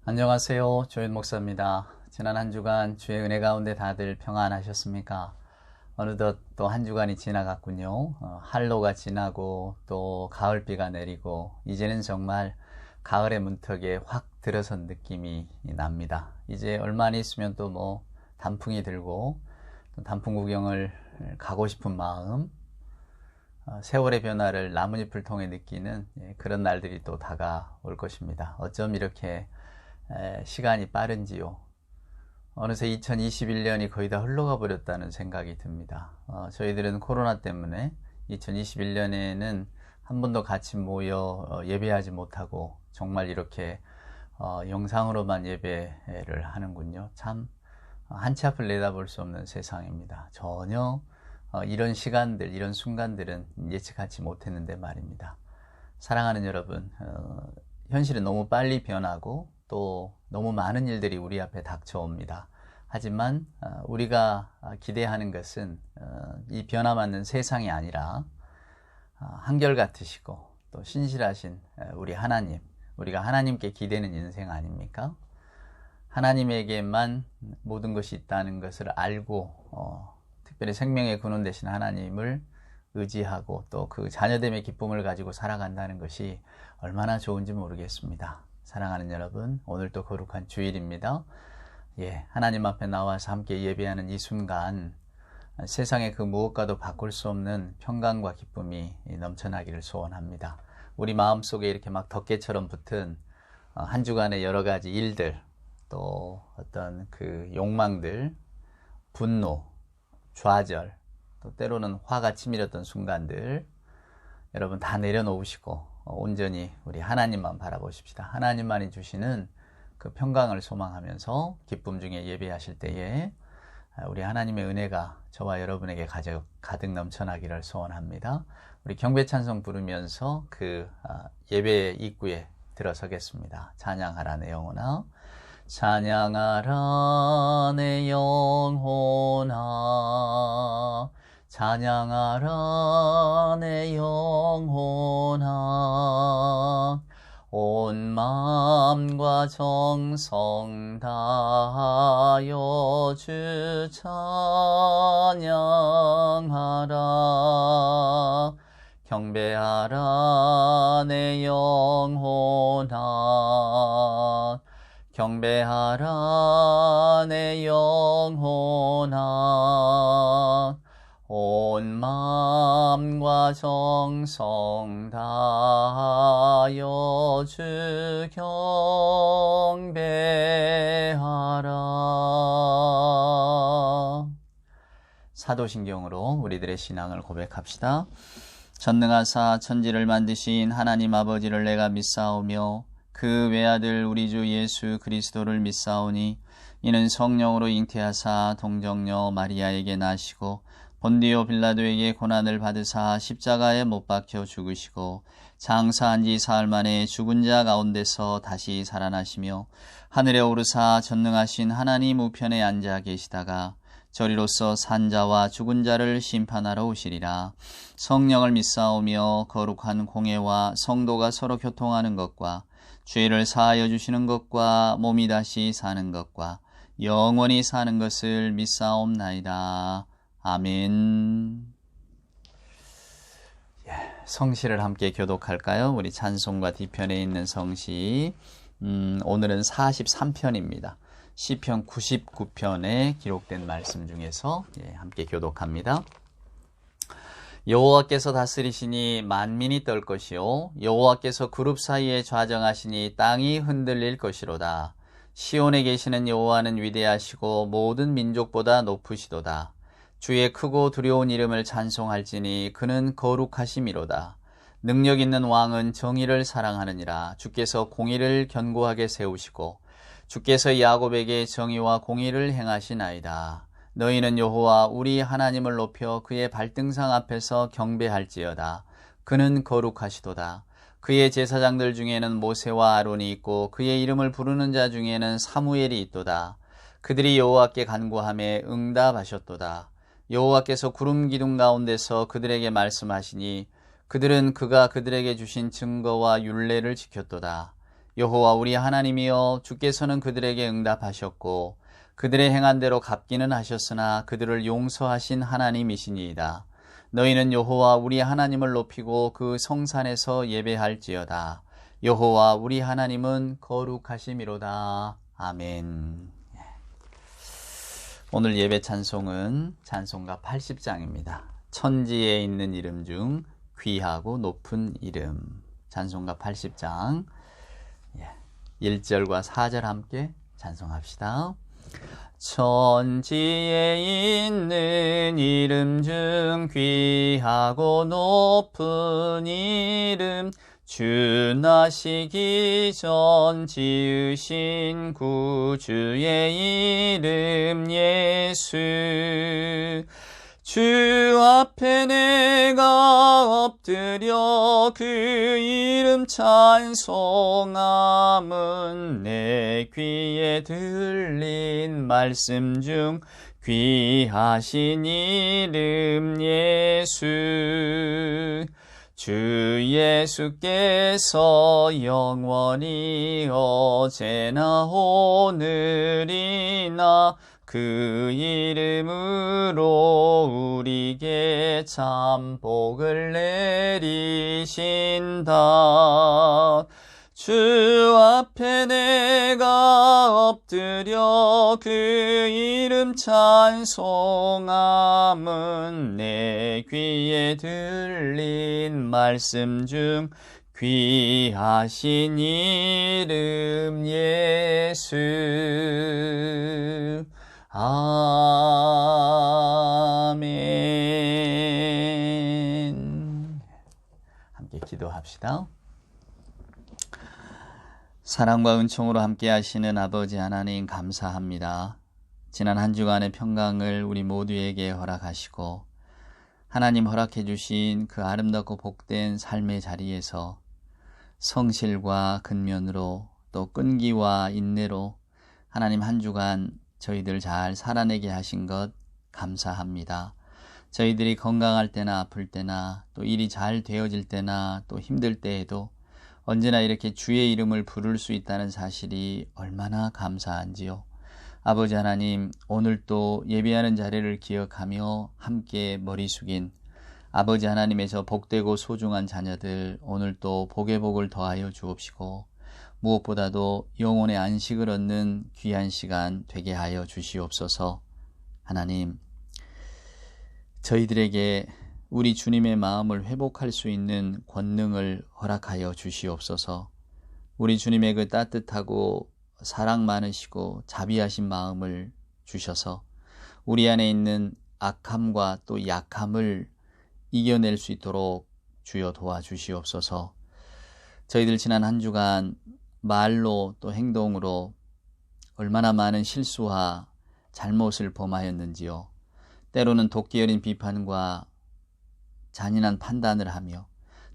안녕하세요. 조현 목사입니다. 지난 한 주간 주의 은혜 가운데 다들 평안하셨습니까? 어느덧 또 한 주간이 지나갔군요. 한로가 지나고 또 가을비가 내리고 이제는 정말 가을의 문턱에 확 들어선 느낌이 납니다. 이제 얼마 안 있으면 또 단풍이 들고 또 단풍 구경을 가고 싶은 마음, 세월의 변화를 나뭇잎을 통해 느끼는 그런 날들이 또 다가올 것입니다. 어쩜 이렇게 시간이 빠른지요. 어느새 2021년이 거의 다 흘러가 버렸다는 생각이 듭니다. 저희들은 코로나 때문에 2021년에는 한 번도 같이 모여 예배하지 못하고 정말 이렇게 영상으로만 예배를 하는군요. 참 한 치 앞을 내다볼 수 없는 세상입니다. 전혀 이런 시간들, 이런 순간들은 예측하지 못했는데 말입니다. 사랑하는 여러분, 현실은 너무 빨리 변하고 또 너무 많은 일들이 우리 앞에 닥쳐옵니다. 하지만 우리가 기대하는 것은 이 변화맞는 세상이 아니라 한결같으시고 또 신실하신 우리 하나님, 우리가 하나님께 기대는 인생 아닙니까? 하나님에게만 모든 것이 있다는 것을 알고 특별히 생명의 근원 되신 하나님을 의지하고 또 그 자녀됨의 기쁨을 가지고 살아간다는 것이 얼마나 좋은지 모르겠습니다. 사랑하는 여러분, 오늘도 거룩한 주일입니다. 하나님 앞에 나와서 함께 예배하는 이 순간 세상의 그 무엇과도 바꿀 수 없는 평강과 기쁨이 넘쳐나기를 소원합니다. 우리 마음속에 이렇게 막 덮개처럼 붙은 한 주간의 여러 가지 일들, 또 어떤 그 욕망들, 분노, 좌절, 또 때로는 화가 치밀었던 순간들, 여러분 다 내려놓으시고 온전히 우리 하나님만 바라보십시다. 하나님만이 주시는 그 평강을 소망하면서 기쁨 중에 예배하실 때에 우리 하나님의 은혜가 저와 여러분에게 가득 넘쳐나기를 소원합니다. 우리 경배 찬송 부르면서 그 예배 입구에 들어서겠습니다. 찬양하라 내 영혼아, 찬양하라 내 영혼아, 찬양하라 내 영혼아, 온 마음과 정성 다하여 주 찬양하라. 경배하라 내 영혼아, 경배하라 내 영혼아, 온 마음과 정성 다하여 주 경배하라. 사도신경으로 우리들의 신앙을 고백합시다. 전능하사 천지를 만드신 하나님 아버지를 내가 믿사오며 그 외아들 우리 주 예수 그리스도를 믿사오니 이는 성령으로 잉태하사 동정녀 마리아에게 나시고 본디오 빌라도에게 고난을 받으사 십자가에 못 박혀 죽으시고 장사한 지 사흘 만에 죽은 자 가운데서 다시 살아나시며 하늘에 오르사 전능하신 하나님 우편에 앉아 계시다가 저리로서 산자와 죽은 자를 심판하러 오시리라. 성령을 믿사오며 거룩한 공예와 성도가 서로 교통하는 것과 죄를 사하여 주시는 것과 몸이 다시 사는 것과 영원히 사는 것을 믿사옵나이다. 아멘. 성시를 함께 교독할까요? 우리 찬송가 뒤편에 있는 성시, 오늘은 43편입니다. 시편 99편에 기록된 말씀 중에서 함께 교독합니다. 여호와께서 다스리시니 만민이 떨 것이요 여호와께서 그룹 사이에 좌정하시니 땅이 흔들릴 것이로다. 시온에 계시는 여호와는 위대하시고 모든 민족보다 높으시도다. 주의 크고 두려운 이름을 찬송할지니 그는 거룩하심이로다. 능력 있는 왕은 정의를 사랑하느니라. 주께서 공의를 견고하게 세우시고 주께서 야곱에게 정의와 공의를 행하시나이다. 너희는 여호와 우리 하나님을 높여 그의 발등상 앞에서 경배할지어다. 그는 거룩하시도다. 그의 제사장들 중에는 모세와 아론이 있고 그의 이름을 부르는 자 중에는 사무엘이 있도다. 그들이 여호와께 간구하며 응답하셨도다. 여호와께서 구름 기둥 가운데서 그들에게 말씀하시니 그들은 그가 그들에게 주신 증거와 율례를 지켰도다. 여호와 우리 하나님이여, 주께서는 그들에게 응답하셨고 그들의 행한 대로 갚기는 하셨으나 그들을 용서하신 하나님이시니이다. 너희는 여호와 우리 하나님을 높이고 그 성산에서 예배할지어다. 여호와 우리 하나님은 거룩하심이로다. 아멘. 오늘 예배 찬송은 찬송가 80장입니다. 천지에 있는 이름 중 귀하고 높은 이름. 찬송가 80장 1절과 4절 함께 찬송합시다. 천지에 있는 이름 중 귀하고 높은 이름, 주 나시기 전 지으신 구주의 이름 예수. 주 앞에 내가 엎드려 그 이름 찬송함은 내 귀에 들린 말씀 중 귀하신 이름 예수. 주 예수께서 영원히 어제나 오늘이나 그 이름으로 우리에게 참 복을 내리신다. 주 앞에 내가 엎드려 그 이름 찬송함은 내 귀에 들린 말씀 중 귀하신 이름 예수. 아멘. 함께 기도합시다. 사랑과 은총으로 함께 하시는 아버지 하나님 감사합니다. 지난 한 주간의 평강을 우리 모두에게 허락하시고 하나님 허락해 주신 그 아름답고 복된 삶의 자리에서 성실과 근면으로 또 끈기와 인내로 하나님 한 주간 저희들 잘 살아내게 하신 것 감사합니다. 저희들이 건강할 때나 아플 때나 또 일이 잘 되어질 때나 또 힘들 때에도 언제나 이렇게 주의 이름을 부를 수 있다는 사실이 얼마나 감사한지요. 아버지 하나님, 오늘 또 예배하는 자리를 기억하며 함께 머리 숙인 아버지 하나님의 저 복되고 소중한 자녀들, 오늘 또 복의 복을 더하여 주옵시고 무엇보다도 영혼의 안식을 얻는 귀한 시간 되게 하여 주시옵소서. 하나님, 저희들에게 우리 주님의 마음을 회복할 수 있는 권능을 허락하여 주시옵소서. 우리 주님의 그 따뜻하고 사랑 많으시고 자비하신 마음을 주셔서 우리 안에 있는 악함과 또 약함을 이겨낼 수 있도록 주여 도와주시옵소서. 저희들 지난 한 주간 말로 또 행동으로 얼마나 많은 실수와 잘못을 범하였는지요. 때로는 도끼 어린 비판과 잔인한 판단을 하며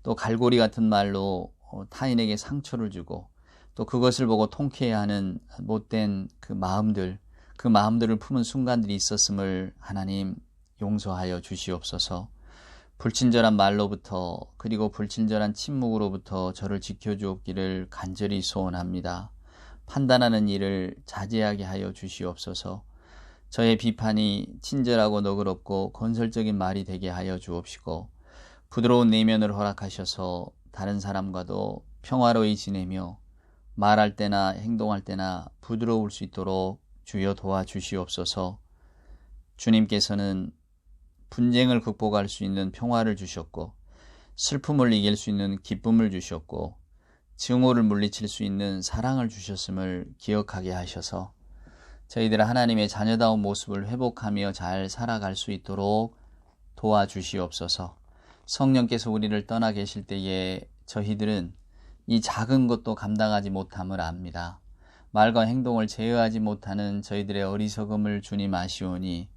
또 갈고리 같은 말로 타인에게 상처를 주고 또 그것을 보고 통쾌해야 하는 못된 그 마음들을 품은 순간들이 있었음을 하나님 용서하여 주시옵소서. 불친절한 말로부터 그리고 불친절한 침묵으로부터 저를 지켜주옵기를 간절히 소원합니다. 판단하는 일을 자제하게 하여 주시옵소서. 저의 비판이 친절하고 너그럽고 건설적인 말이 되게 하여 주옵시고 부드러운 내면을 허락하셔서 다른 사람과도 평화로이 지내며 말할 때나 행동할 때나 부드러울 수 있도록 주여 도와주시옵소서. 주님께서는 분쟁을 극복할 수 있는 평화를 주셨고 슬픔을 이길 수 있는 기쁨을 주셨고 증오를 물리칠 수 있는 사랑을 주셨음을 기억하게 하셔서 저희들 하나님의 자녀다운 모습을 회복하며 잘 살아갈 수 있도록 도와주시옵소서. 성령께서 우리를 떠나 계실 때에 저희들은 이 작은 것도 감당하지 못함을 압니다. 말과 행동을 제어하지 못하는 저희들의 어리석음을 주님 아시오니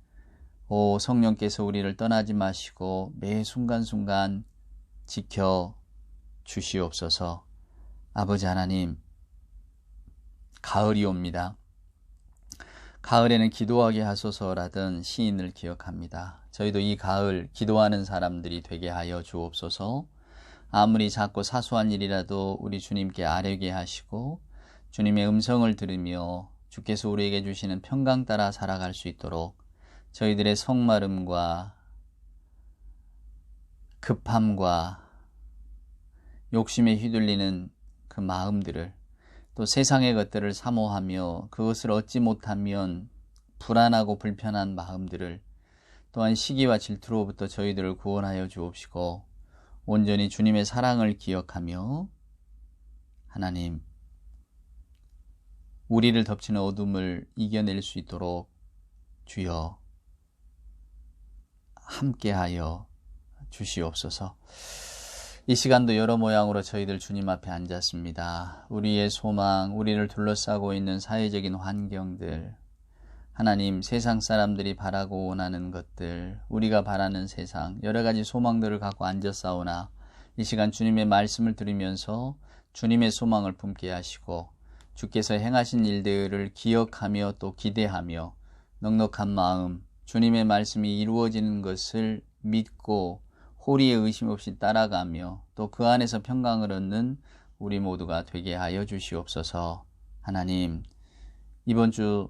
오 성령께서 우리를 떠나지 마시고 매 순간순간 지켜 주시옵소서. 아버지 하나님, 가을이 옵니다. 가을에는 기도하게 하소서라던 시인을 기억합니다. 저희도 이 가을 기도하는 사람들이 되게 하여 주옵소서. 아무리 작고 사소한 일이라도 우리 주님께 아뢰게 하시고 주님의 음성을 들으며 주께서 우리에게 주시는 평강 따라 살아갈 수 있도록 저희들의 성마름과 급함과 욕심에 휘둘리는 그 마음들을, 또 세상의 것들을 사모하며 그것을 얻지 못하면 불안하고 불편한 마음들을, 또한 시기와 질투로부터 저희들을 구원하여 주옵시고 온전히 주님의 사랑을 기억하며 하나님, 우리를 덮치는 어둠을 이겨낼 수 있도록 주여 함께하여 주시옵소서. 이 시간도 여러 모양으로 저희들 주님 앞에 앉았습니다. 우리의 소망, 우리를 둘러싸고 있는 사회적인 환경들, 하나님, 세상 사람들이 바라고 원하는 것들, 우리가 바라는 세상, 여러 가지 소망들을 갖고 앉았사오나 이 시간 주님의 말씀을 들으면서 주님의 소망을 품게 하시고 주께서 행하신 일들을 기억하며 또 기대하며 넉넉한 마음, 주님의 말씀이 이루어지는 것을 믿고 호리의 의심 없이 따라가며 또 그 안에서 평강을 얻는 우리 모두가 되게 하여 주시옵소서. 하나님, 이번 주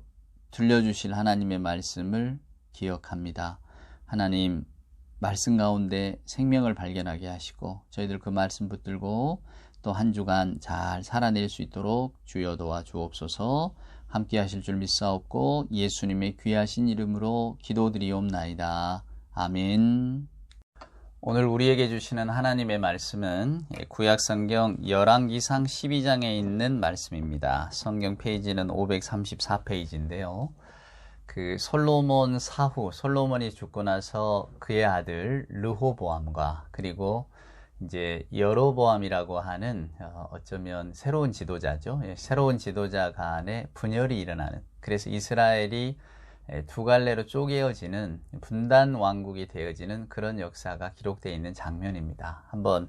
들려주실 하나님의 말씀을 기억합니다. 하나님, 말씀 가운데 생명을 발견하게 하시고 저희들 그 말씀 붙들고 또 한 주간 잘 살아낼 수 있도록 주여 도와 주옵소서. 함께 하실 줄 믿사옵고 예수님의 귀하신 이름으로 기도드리옵나이다. 아멘. 오늘 우리에게 주시는 하나님의 말씀은 구약성경 열왕기상 12장에 있는 말씀입니다. 성경 페이지는 534페이지인데요. 그 솔로몬 사후, 솔로몬이 죽고 나서 그의 아들 르호보암과 그리고 이제 여로보암이라고 하는 어쩌면 새로운 지도자죠. 새로운 지도자 간에 분열이 일어나는, 그래서 이스라엘이 두 갈래로 쪼개어지는 분단 왕국이 되어지는 그런 역사가 기록되어 있는 장면입니다. 한번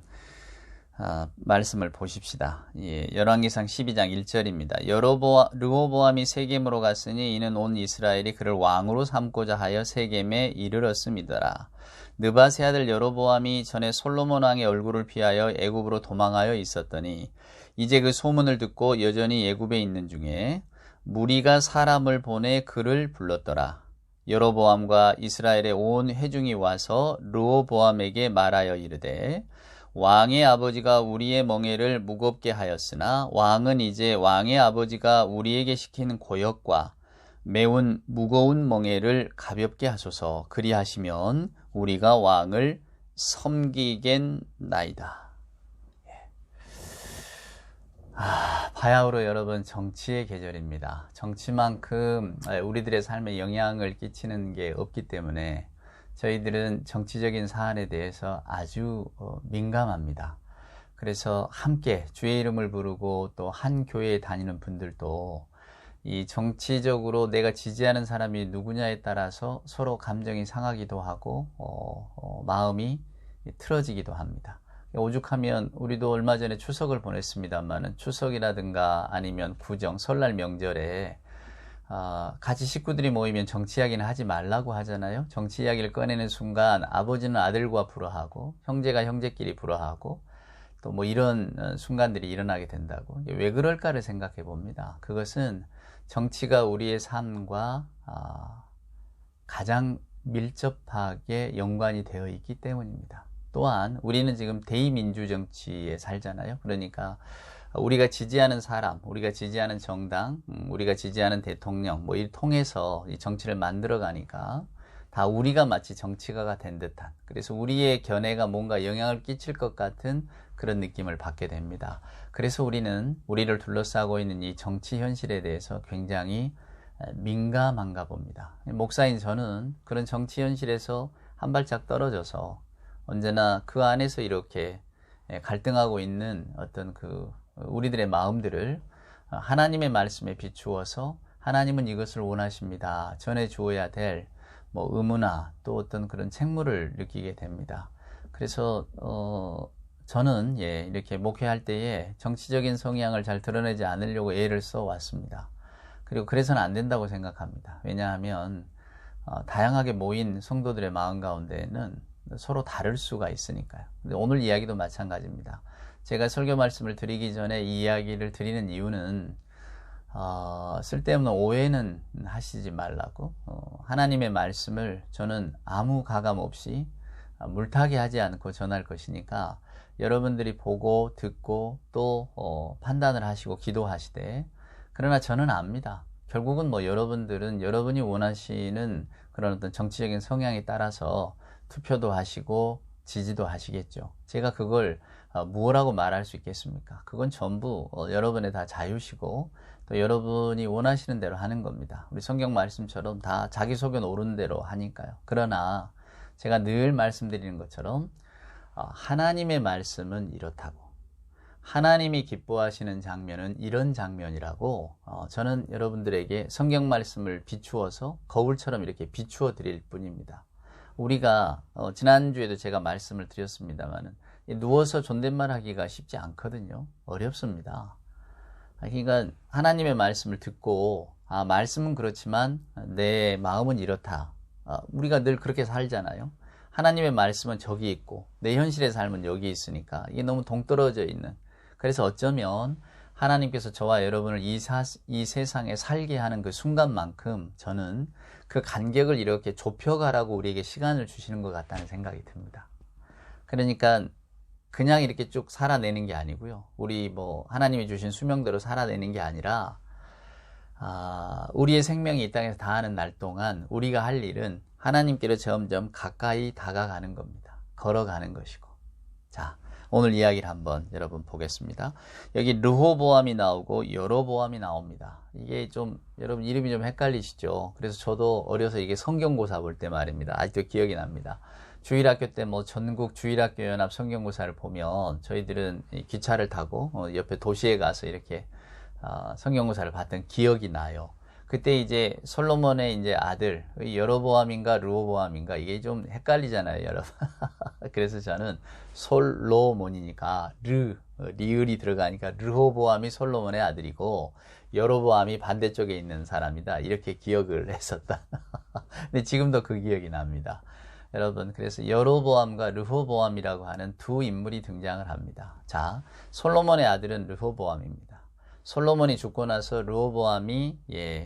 말씀을 보십시다. 열왕기상 12장 1절입니다. 르호보암이 세겜으로 갔으니 이는 온 이스라엘이 그를 왕으로 삼고자 하여 세겜에 이르렀음이더라. 느밧의 아들 여로보암이 전에 솔로몬 왕의 얼굴을 피하여 애굽으로 도망하여 있었더니 이제 그 소문을 듣고 여전히 애굽에 있는 중에 무리가 사람을 보내 그를 불렀더라. 여로보암과 이스라엘의 온 회중이 와서 르호보암에게 말하여 이르되 왕의 아버지가 우리의 멍에를 무겁게 하였으나 왕은 이제 왕의 아버지가 우리에게 시키는 고역과 매운 무거운 멍에를 가볍게 하소서. 그리하시면 우리가 왕을 섬기겠나이다. 바야흐로 여러분, 정치의 계절입니다. 정치만큼 우리들의 삶에 영향을 끼치는 게 없기 때문에 저희들은 정치적인 사안에 대해서 아주 민감합니다. 그래서 함께 주의 이름을 부르고 또 한 교회에 다니는 분들도 이 정치적으로 내가 지지하는 사람이 누구냐에 따라서 서로 감정이 상하기도 하고 마음이 틀어지기도 합니다. 오죽하면 우리도 얼마 전에 추석을 보냈습니다만은 추석이라든가 아니면 구정, 설날 명절에 같이 식구들이 모이면 정치 이야기는 하지 말라고 하잖아요. 정치 이야기를 꺼내는 순간 아버지는 아들과 불화하고 형제가 형제끼리 불화하고 또 뭐 이런 순간들이 일어나게 된다고. 왜 그럴까를 생각해 봅니다. 그것은 정치가 우리의 삶과 가장 밀접하게 연관이 되어 있기 때문입니다. 또한 우리는 지금 대의민주 정치에 살잖아요. 그러니까 우리가 지지하는 사람, 우리가 지지하는 정당, 우리가 지지하는 대통령 뭐 이 통해서 이 정치를 만들어 가니까 다 우리가 마치 정치가가 된 듯한, 그래서 우리의 견해가 뭔가 영향을 끼칠 것 같은 그런 느낌을 받게 됩니다. 그래서 우리는 우리를 둘러싸고 있는 이 정치 현실에 대해서 굉장히 민감한가 봅니다. 목사인 저는 그런 정치 현실에서 한 발짝 떨어져서 언제나 그 안에서 이렇게 갈등하고 있는 어떤 그 우리들의 마음들을 하나님의 말씀에 비추어서 하나님은 이것을 원하십니다. 전해 주어야 될 뭐 의무나 또 어떤 그런 책무를 느끼게 됩니다. 그래서 저는 이렇게 목회할 때에 정치적인 성향을 잘 드러내지 않으려고 애를 써 왔습니다. 그리고 그래서는 안 된다고 생각합니다. 왜냐하면 다양하게 모인 성도들의 마음 가운데에는 서로 다를 수가 있으니까요. 근데 오늘 이야기도 마찬가지입니다. 제가 설교 말씀을 드리기 전에 이 이야기를 드리는 이유는 쓸데없는 오해는 하시지 말라고, 하나님의 말씀을 저는 아무 가감 없이 물타기 하지 않고 전할 것이니까 여러분들이 보고 듣고 또 판단을 하시고 기도하시되, 그러나 저는 압니다. 결국은 뭐 여러분들은 여러분이 원하시는 그런 어떤 정치적인 성향에 따라서 투표도 하시고 지지도 하시겠죠. 제가 그걸 뭐라고 말할 수 있겠습니까? 그건 전부 여러분의 다 자유시고 또 여러분이 원하시는 대로 하는 겁니다. 우리 성경 말씀처럼 다 자기 속에 오른 대로 하니까요. 그러나 제가 늘 말씀드리는 것처럼 하나님의 말씀은 이렇다고, 하나님이 기뻐하시는 장면은 이런 장면이라고 저는 여러분들에게 성경 말씀을 비추어서 거울처럼 이렇게 비추어 드릴 뿐입니다. 우리가 지난주에도 제가 말씀을 드렸습니다만 누워서 존댓말 하기가 쉽지 않거든요. 어렵습니다. 그러니까 하나님의 말씀을 듣고 말씀은 그렇지만 내 마음은 이렇다. 우리가 늘 그렇게 살잖아요. 하나님의 말씀은 저기 있고 내 현실의 삶은 여기 있으니까 이게 너무 동떨어져 있는, 그래서 어쩌면 하나님께서 저와 여러분을 이 세상에 살게 하는 그 순간만큼 저는 그 간격을 이렇게 좁혀가라고 우리에게 시간을 주시는 것 같다는 생각이 듭니다. 그러니까 그냥 이렇게 쭉 살아내는 게 아니고요. 우리 뭐 하나님이 주신 수명대로 살아내는 게 아니라 우리의 생명이 이 땅에서 다하는 날 동안 우리가 할 일은 하나님께로 점점 가까이 다가가는 겁니다. 걸어가는 것이고. 자, 오늘 이야기를 한번 여러분 보겠습니다. 여기 르호보암이 나오고 여로보암이 나옵니다. 이게 좀 여러분 이름이 좀 헷갈리시죠? 그래서 저도 어려서 이게 성경고사 볼 때 말입니다. 아직도 기억이 납니다. 주일학교 때 뭐 전국 주일학교 연합 성경고사를 보면 저희들은 기차를 타고 옆에 도시에 가서 이렇게 성경고사를 봤던 기억이 나요. 그때 이제 솔로몬의 이제 아들 여로보암인가 르호보암인가 이게 좀 헷갈리잖아요, 여러분. 그래서 저는 솔로몬이니까 리을이 들어가니까 르호보암이 솔로몬의 아들이고 여로보암이 반대쪽에 있는 사람이다, 이렇게 기억을 했었다. 근데 지금도 그 기억이 납니다. 여러분, 그래서 여로보암과 르호보암이라고 하는 두 인물이 등장을 합니다. 자, 솔로몬의 아들은 르호보암입니다. 솔로몬이 죽고 나서 르호보암이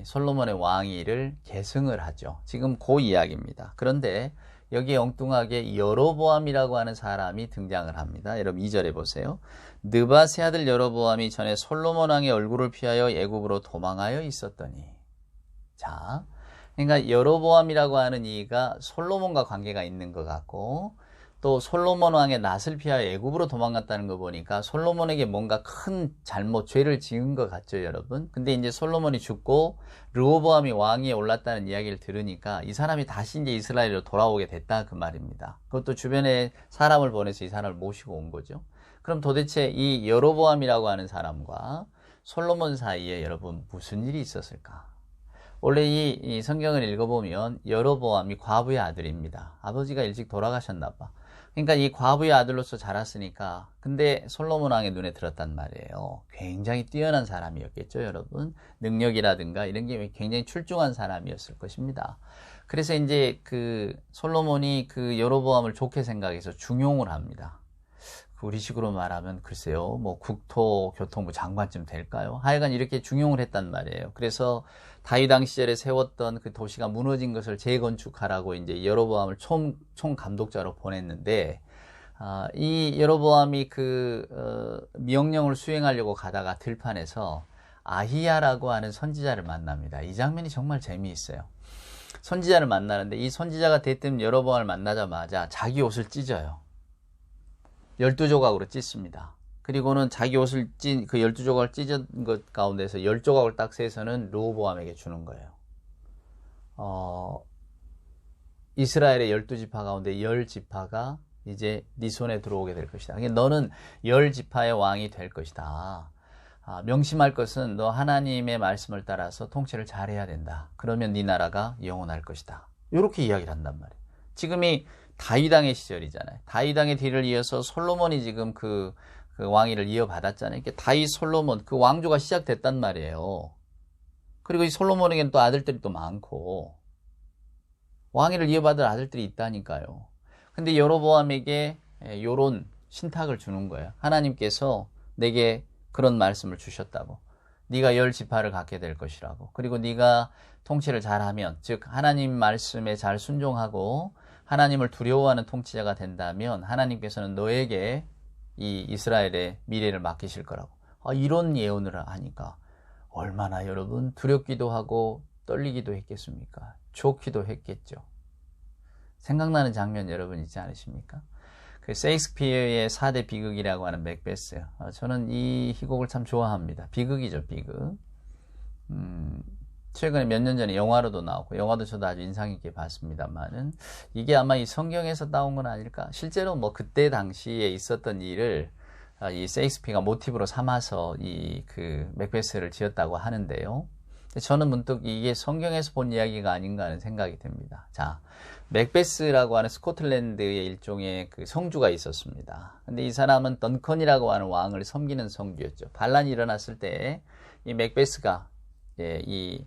솔로몬의 왕위를 계승을 하죠. 지금 그 이야기입니다. 그런데 여기에 엉뚱하게 여로보암이라고 하는 사람이 등장을 합니다. 여러분 2절에 보세요. 느밧의 아들 여로보암이 전에 솔로몬 왕의 얼굴을 피하여 애굽으로 도망하여 있었더니. 자, 그러니까 여로보암이라고 하는 이가 솔로몬과 관계가 있는 것 같고, 또 솔로몬 왕의 낯을 피하여 애굽으로 도망갔다는 거 보니까 솔로몬에게 뭔가 큰 잘못, 죄를 지은 것 같죠, 여러분. 근데 이제 솔로몬이 죽고 르호보암이 왕위에 올랐다는 이야기를 들으니까 이 사람이 다시 이제 이스라엘로 돌아오게 됐다, 그 말입니다. 그것도 주변에 사람을 보내서 이 사람을 모시고 온 거죠. 그럼 도대체 이 여로보암이라고 하는 사람과 솔로몬 사이에 여러분 무슨 일이 있었을까? 원래 이 성경을 읽어보면 여로보암이 과부의 아들입니다. 아버지가 일찍 돌아가셨나 봐. 그러니까 이 과부의 아들로서 자랐으니까, 근데 솔로몬 왕의 눈에 들었단 말이에요. 굉장히 뛰어난 사람이었겠죠, 여러분. 능력이라든가 이런 게 굉장히 출중한 사람이었을 것입니다. 그래서 이제 그 솔로몬이 그 여로보암을 좋게 생각해서 중용을 합니다. 우리식으로 말하면 글쎄요, 뭐 국토교통부 장관쯤 될까요? 하여간 이렇게 중용을 했단 말이에요. 그래서 다윗 왕 시절에 세웠던 그 도시가 무너진 것을 재건축하라고 이제 여로보암을 총감독자로 보냈는데, 이 여로보암이 그 명령을 수행하려고 가다가 들판에서 아히야라고 하는 선지자를 만납니다. 이 장면이 정말 재미있어요. 선지자를 만나는데 이 선지자가 대뜸 여로보암을 만나자마자 자기 옷을 찢어요. 12조각으로 찢습니다. 그리고는 자기 옷을 그 12조각을 찢은 것 가운데서 10조각을 딱 세서는 르호보암에게 주는 거예요. 이스라엘의 12지파 가운데 10지파가 이제 네 손에 들어오게 될 것이다. 그러니까 너는 10지파의 왕이 될 것이다. 명심할 것은 너 하나님의 말씀을 따라서 통치를 잘해야 된다. 그러면 네 나라가 영원할 것이다. 이렇게 이야기를 한단 말이에요. 지금이 다윗 왕의 시절이잖아요. 다윗 왕의 뒤를 이어서 솔로몬이 지금 그 왕위를 이어받았잖아요. 그러니까 다윗, 솔로몬, 그 왕조가 시작됐단 말이에요. 그리고 이 솔로몬에게는 또 아들들이 또 많고 왕위를 이어받을 아들들이 있다니까요. 근데 여로보암에게 요런 신탁을 주는 거예요. 하나님께서 내게 그런 말씀을 주셨다고. 네가 10지파를 갖게 될 것이라고. 그리고 네가 통치를 잘하면, 즉 하나님 말씀에 잘 순종하고 하나님을 두려워하는 통치자가 된다면 하나님께서는 너에게 이 이스라엘의 미래를 맡기실 거라고. 이런 예언을 하니까 얼마나 여러분 두렵기도 하고 떨리기도 했겠습니까? 좋기도 했겠죠. 생각나는 장면 여러분 있지 않으십니까? 그 세익스피어의 4대 비극이라고 하는 맥베스. 저는 이 희곡을 참 좋아합니다. 비극이죠, 비극. 최근에 몇 년 전에 영화로도 나오고, 영화도 저도 아주 인상 깊게 봤습니다만은, 이게 아마 이 성경에서 따온 건 아닐까? 실제로 뭐 그때 당시에 있었던 일을 이 세익스피어가 모티브로 삼아서 이 그 맥베스를 지었다고 하는데요. 저는 문득 이게 성경에서 본 이야기가 아닌가 하는 생각이 듭니다. 자, 맥베스라고 하는 스코틀랜드의 일종의 그 성주가 있었습니다. 근데 이 사람은 던컨이라고 하는 왕을 섬기는 성주였죠. 반란이 일어났을 때 이 맥베스가 이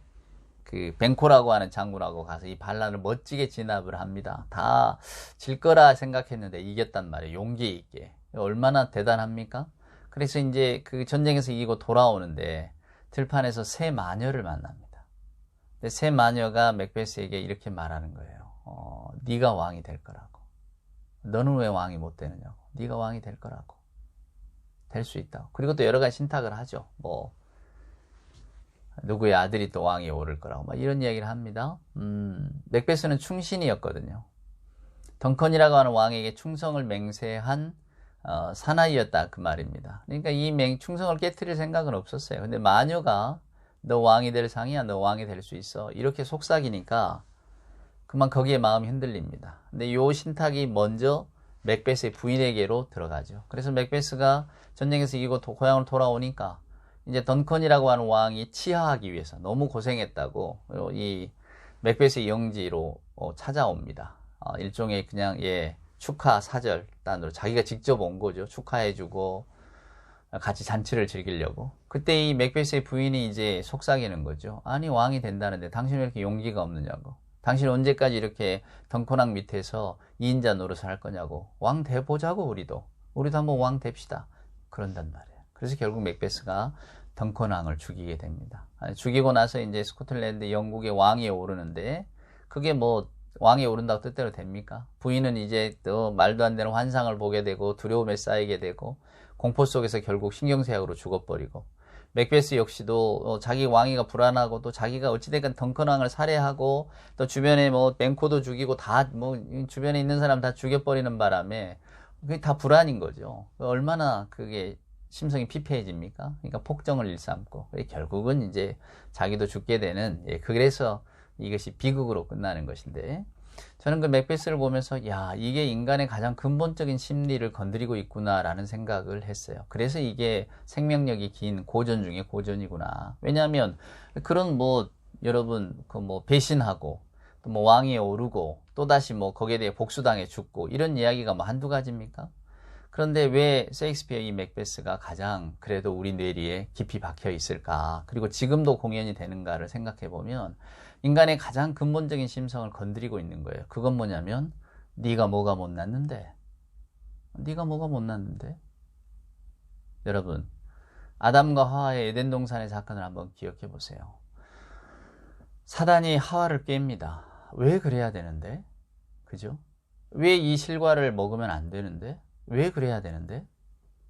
그 뱅코라고 하는 장군하고 가서 이 반란을 멋지게 진압을 합니다. 다 질 거라 생각했는데 이겼단 말이에요. 용기 있게. 얼마나 대단합니까? 그래서 이제 그 전쟁에서 이기고 돌아오는데 들판에서 새 마녀를 만납니다. 근데 새 마녀가 맥베스에게 이렇게 말하는 거예요. 네가 왕이 될 거라고. 너는 왜 왕이 못 되느냐고. 네가 왕이 될 거라고. 될 수 있다고. 그리고 또 여러 가지 신탁을 하죠. 뭐 누구의 아들이 또 왕이 오를 거라고 막 이런 이야기를 합니다. 맥베스는 충신이었거든요. 덩컨이라고 하는 왕에게 충성을 맹세한 사나이였다 그 말입니다. 그러니까 이 충성을 깨트릴 생각은 없었어요. 근데 마녀가 너 왕이 될 상이야, 너 왕이 될 수 있어 이렇게 속삭이니까 그만 거기에 마음이 흔들립니다. 근데 요 신탁이 먼저 맥베스의 부인에게로 들어가죠. 그래서 맥베스가 전쟁에서 이기고 고향으로 돌아오니까 이제 던컨이라고 하는 왕이 치하하기 위해서 너무 고생했다고 이 맥베스의 영지로 찾아옵니다. 일종의 그냥 축하 사절단으로 자기가 직접 온 거죠. 축하해주고 같이 잔치를 즐기려고. 그때 이 맥베스의 부인이 이제 속삭이는 거죠. 아니 왕이 된다는데 당신 왜 이렇게 용기가 없느냐고. 당신 언제까지 이렇게 덩컨왕 밑에서 2인자 노릇을 할 거냐고. 왕 돼보자고 우리도 한번 왕 됩시다. 그런단 말이에요. 그래서 결국 맥베스가 덩컨왕을 죽이게 됩니다. 죽이고 나서 이제 스코틀랜드 영국의 왕위에 오르는데 그게 뭐 왕이 오른다고 뜻대로 됩니까? 부인은 이제 또 말도 안 되는 환상을 보게 되고 두려움에 쌓이게 되고 공포 속에서 결국 신경쇠약으로 죽어버리고 맥베스 역시도 자기 왕위가 불안하고 또 자기가 어찌됐건 덩컨왕을 살해하고 또 주변에 뭐 뱅코도 죽이고 다 뭐 주변에 있는 사람 다 죽여버리는 바람에 그게 다 불안인 거죠. 얼마나 그게 심성이 피폐해집니까? 그러니까 폭정을 일삼고 결국은 이제 자기도 죽게 되는 그래서 이것이 비극으로 끝나는 것인데 저는 그 맥베스를 보면서 야 이게 인간의 가장 근본적인 심리를 건드리고 있구나라는 생각을 했어요. 그래서 이게 생명력이 긴 고전 중에 고전이구나. 왜냐하면 그런 뭐 여러분 그 뭐 배신하고 또 뭐 왕위에 오르고 또다시 뭐 거기에 대해 복수당해 죽고 이런 이야기가 뭐 한두 가지입니까? 그런데 왜 셰익스피어 이 맥베스가 가장 그래도 우리 뇌리에 깊이 박혀 있을까? 그리고 지금도 공연이 되는가를 생각해 보면 인간의 가장 근본적인 심성을 건드리고 있는 거예요. 그건 뭐냐면 네가 뭐가 못났는데? 네가 뭐가 못났는데? 여러분 아담과 하와의 에덴 동산의 사건을 한번 기억해 보세요. 사단이 하와를 깹니다. 왜 그래야 되는데? 그죠? 왜 이 실과를 먹으면 안 되는데? 왜 그래야 되는데?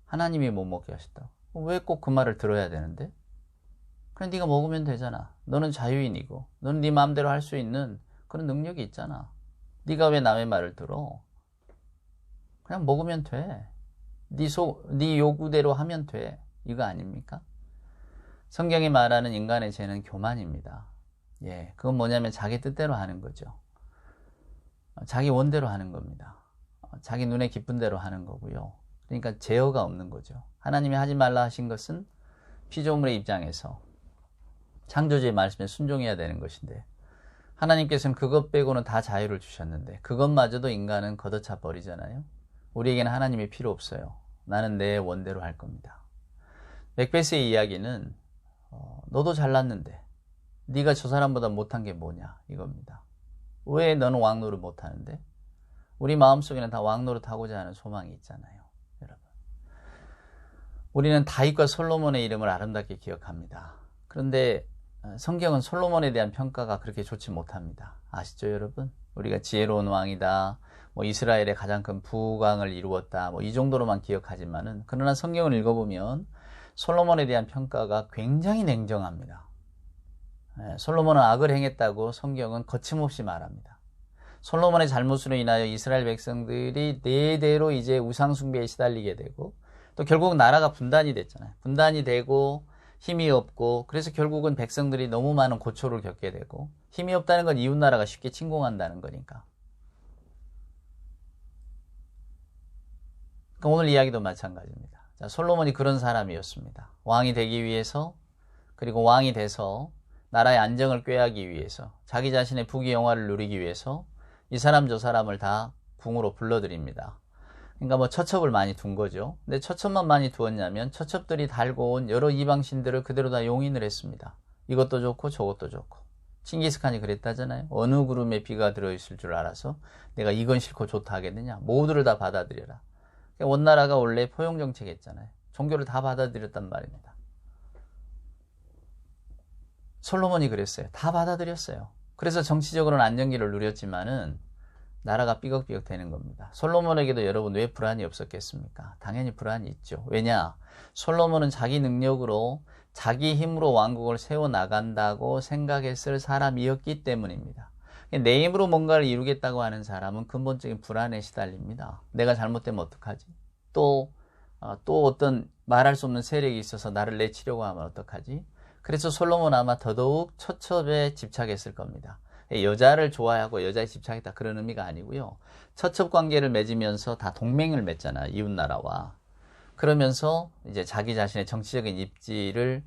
하나님이 못 먹게 하셨다고. 왜 꼭 그 말을 들어야 되는데? 그냥 네가 먹으면 되잖아. 너는 자유인이고 너는 네 마음대로 할 수 있는 그런 능력이 있잖아. 네가 왜 남의 말을 들어? 그냥 먹으면 돼. 네 요구대로 하면 돼. 이거 아닙니까? 성경이 말하는 인간의 죄는 교만입니다. 그건 뭐냐면 자기 뜻대로 하는 거죠. 자기 원대로 하는 겁니다. 자기 눈에 기쁜 대로 하는 거고요. 그러니까 제어가 없는 거죠. 하나님이 하지 말라 하신 것은 피조물의 입장에서 창조주의 말씀에 순종해야 되는 것인데 하나님께서는 그것 빼고는 다 자유를 주셨는데 그것마저도 인간은 걷어차 버리잖아요. 우리에게는 하나님이 필요 없어요. 나는 내 원대로 할 겁니다. 맥베스의 이야기는 너도 잘났는데 네가 저 사람보다 못한 게 뭐냐 이겁니다. 왜 너는 왕노릇 못하는데? 우리 마음속에는 다 왕 노릇하고자 하는 소망이 있잖아요. 여러분. 우리는 다윗과 솔로몬의 이름을 아름답게 기억합니다. 그런데 성경은 솔로몬에 대한 평가가 그렇게 좋지 못합니다. 아시죠, 여러분? 우리가 지혜로운 왕이다, 뭐 이스라엘의 가장 큰 부강을 이루었다, 뭐 이 정도로만 기억하지만은, 그러나 성경을 읽어보면 솔로몬에 대한 평가가 굉장히 냉정합니다. 솔로몬은 악을 행했다고 성경은 거침없이 말합니다. 솔로몬의 잘못으로 인하여 이스라엘 백성들이 대대로 이제 우상숭배에 시달리게 되고, 또 결국 나라가 분단이 됐잖아요. 분단이 되고 힘이 없고, 그래서 결국은 백성들이 너무 많은 고초를 겪게 되고, 힘이 없다는 건 이웃나라가 쉽게 침공한다는 거니까. 그러니까 오늘 이야기도 마찬가지입니다. 자, 솔로몬이 그런 사람이었습니다. 왕이 되기 위해서, 그리고 왕이 돼서 나라의 안정을 꾀하기 위해서, 자기 자신의 부귀영화를 누리기 위해서 이 사람 저 사람을 다 궁으로 불러들입니다. 그러니까 뭐 처첩을 많이 둔 거죠. 근데 처첩만 많이 두었냐면 처첩들이 달고 온 여러 이방신들을 그대로 다 용인을 했습니다. 이것도 좋고 저것도 좋고. 칭기스칸이 그랬다잖아요. 어느 구름에 비가 들어있을 줄 알아서 내가 이건 싫고 좋다 하겠느냐. 모두를 다 받아들여라. 원나라가 원래 포용정책 했잖아요. 종교를 다 받아들였단 말입니다. 솔로몬이 그랬어요. 다 받아들였어요. 그래서 정치적으로는 안정기를 누렸지만은 나라가 삐걱삐걱 되는 겁니다. 솔로몬에게도 여러분 왜 불안이 없었겠습니까? 당연히 불안이 있죠. 왜냐? 솔로몬은 자기 능력으로, 자기 힘으로 왕국을 세워나간다고 생각했을 사람이었기 때문입니다. 내 힘으로 뭔가를 이루겠다고 하는 사람은 근본적인 불안에 시달립니다. 내가 잘못되면 어떡하지? 또 어떤 말할 수 없는 세력이 있어서 나를 내치려고 하면 어떡하지? 그래서 솔로몬은 아마 더더욱 처첩에 집착했을 겁니다. 여자를 좋아하고 여자에 집착했다 그런 의미가 아니고요. 처첩 관계를 맺으면서 다 동맹을 맺잖아요. 이웃나라와. 그러면서 이제 자기 자신의 정치적인 입지를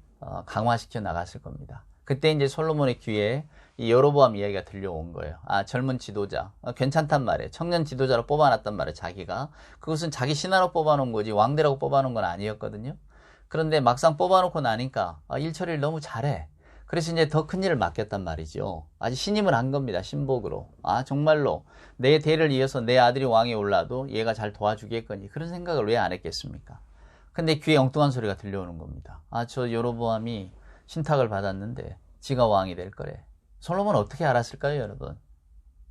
강화시켜 나갔을 겁니다. 그때 이제 솔로몬의 귀에 이 여로보암 이야기가 들려온 거예요. 아, 젊은 지도자. 괜찮단 말이에요. 청년 지도자로 뽑아놨단 말이에요. 자기가. 그것은 자기 신하로 뽑아놓은 거지 왕대라고 뽑아놓은 건 아니었거든요. 그런데 막상 뽑아놓고 나니까 일처리를 너무 잘해. 그래서 이제 더 큰 일을 맡겼단 말이죠. 아주 신임을 한 겁니다. 신복으로. 아, 정말로 내 대를 이어서 내 아들이 왕에 올라도 얘가 잘 도와주겠거니. 그런 생각을 왜 안 했겠습니까? 근데 귀에 엉뚱한 소리가 들려오는 겁니다. 아, 저 여로보암이 신탁을 받았는데 지가 왕이 될 거래. 솔로몬은 어떻게 알았을까요, 여러분?